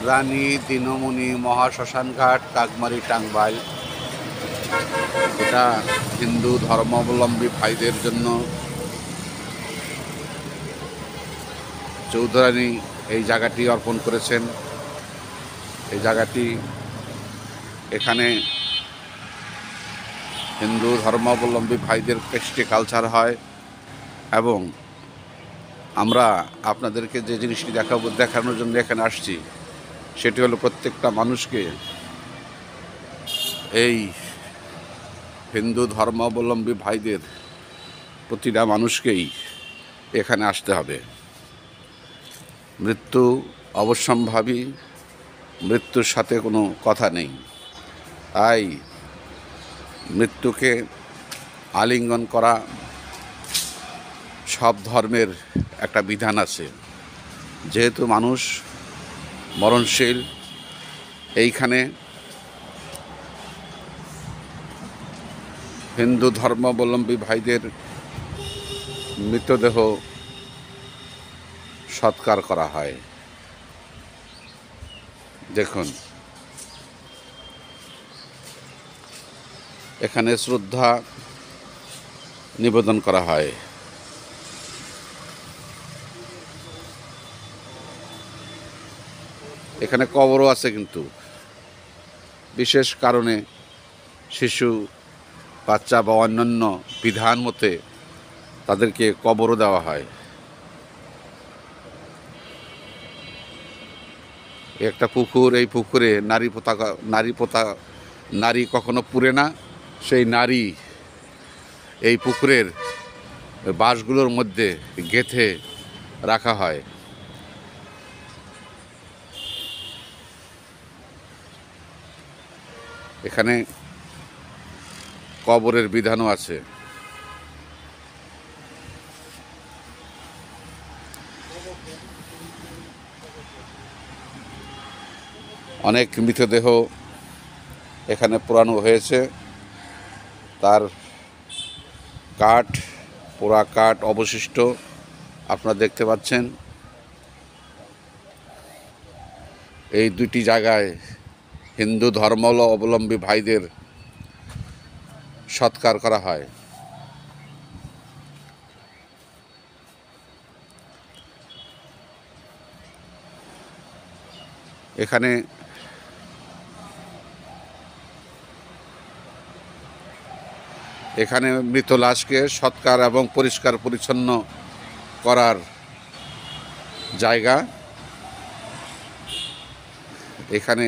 রানী দিনমণি মহাশ্মশানঘাট, কাকমারি, টাঙ্গাইল। এটা হিন্দু ধর্মাবলম্বী ভাইদের জন্য চৌধুরানী এই জায়গাটি অর্পণ করেছেন। এই জায়গাটি এখানে হিন্দু ধর্মাবলম্বী ভাইদের কৃষ্টি কালচার হয় এবং আমরা আপনাদেরকে যে জিনিসটি দেখানোর জন্য এখানে আসছি সেটি হলো প্রত্যেকটা মানুষকে, এই হিন্দু ধর্মাবলম্বী ভাইদের প্রতিটা মানুষকেই এখানে আসতে হবে। মৃত্যু অবশ্যম্ভাবী, মৃত্যুর সাথে কোনো কথা নেই। তাই মৃত্যুকে আলিঙ্গন করা সব ধর্মের একটা বিধান আছে। যেহেতু মানুষ মরণশীল, এইখানে হিন্দু ধর্মাবলম্বী ভাইদের মৃতদেহ সৎকার করা হয়। দেখুন, এখানে শ্রদ্ধা নিবেদন করা হয়। এখানে কবরও আছে, কিন্তু বিশেষ কারণে শিশু, বাচ্চা বা অন্যান্য বিধান মতে তাদেরকে কবরও দেওয়া হয়। একটা পুকুর, এই পুকুরে নারী কখনো পুড়ে না। সেই নারী এই পুকুরের বাঁশগুলোর মধ্যে গেঁথে রাখা হয়। এখানে কবরের বিধানও আছে। অনেক মৃতদেহ এখানে পোড়ানো হয়েছে। তার পোড়া কাঠ অবশিষ্ট আপনারা দেখতে পাচ্ছেন। এই দুটি জায়গায় হিন্দু ধর্মাবলম্বী ভাইদের সৎকার করা হয়। এখানে মৃত লাশকে সৎকার এবং পরিষ্কার পরিচ্ছন্ন করার জায়গা। এখানে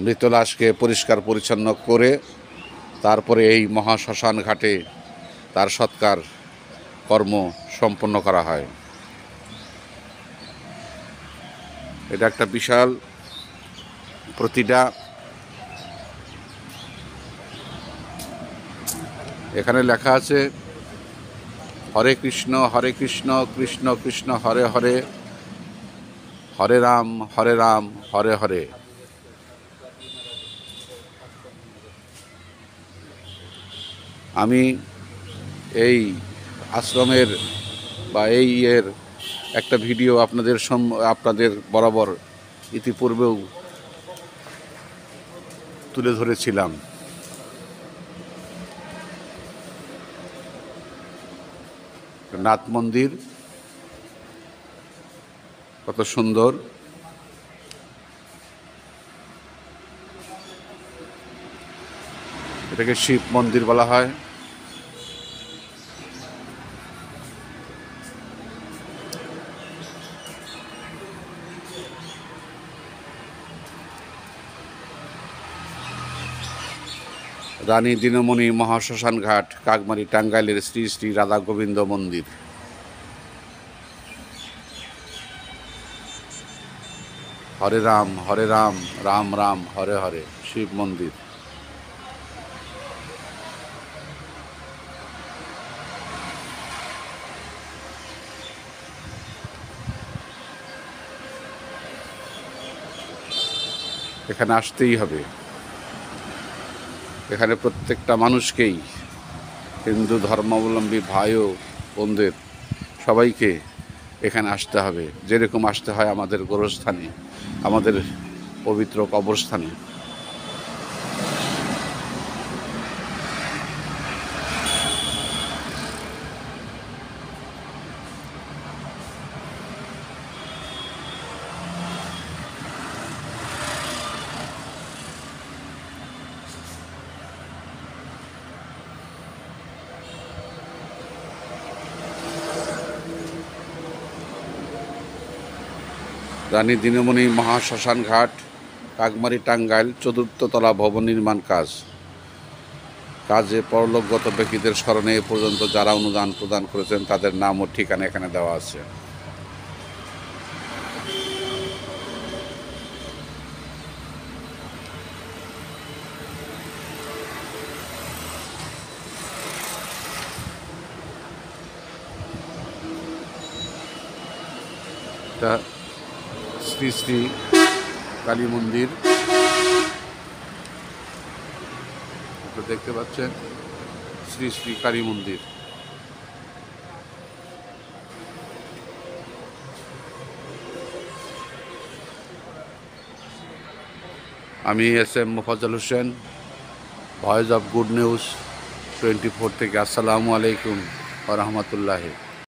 মৃত লাশকে পরিষ্কার পরিচ্ছন্ন করে তারপরে এই মহাশ্মশান ঘাটে তার সৎকার কর্ম সম্পন্ন করা হয়। এটা একটা বিশাল, প্রতিটা এখানে লেখা আছে হরে কৃষ্ণ কৃষ্ণ কৃষ্ণ হরে হরে, হরে রাম হরে হরে। আমি এই আশ্রমের বা এই একটা ভিডিও আপনাদের বরাবর ইতিপূর্বেও তুলে ধরেছিলাম। নাথ মন্দির কত সুন্দর। এটাকে শিব মন্দির বলা হয়। রানী দিনমণি মহাশ্মশান ঘাট, কাকমারি, টাঙ্গাইলের শ্রী শ্রী রাধা গোবিন্দ মন্দির। হরে রাম রাম রাম হরে হরে, শিব মন্দির। এখানে আসতেই হবে। এখানে প্রত্যেকটা মানুষকেই, হিন্দু ধর্মাবলম্বী ভাই ও বোনদের সবাইকে এখানে আসতে হবে, যেরকম আসতে হয় আমাদের গোরস্থানে, আমাদের পবিত্র কবরস্থানে। রানী দিনমণি মহাশ্মশান ঘাট, কাকমারি, টাঙ্গাইল। ৪র্থ তলা ভবন নির্মাণ কাজে পরলোকগত ব্যক্তিদের স্মরণে এ পর্যন্ত যারা অনুদান প্রদান করেছেন তাদের নাম ও ঠিকানা এখানে দেওয়া আছে। এটা শ্রী শ্রী কালী মন্দির, দেখতে পাচ্ছেন, শ্রী শ্রী কালী মন্দির। আমি SM Mofazzal Hossain, voice of good news 24 থেকে। আসসালামু আলাইকুম ওয়া রাহমাতুল্লাহি।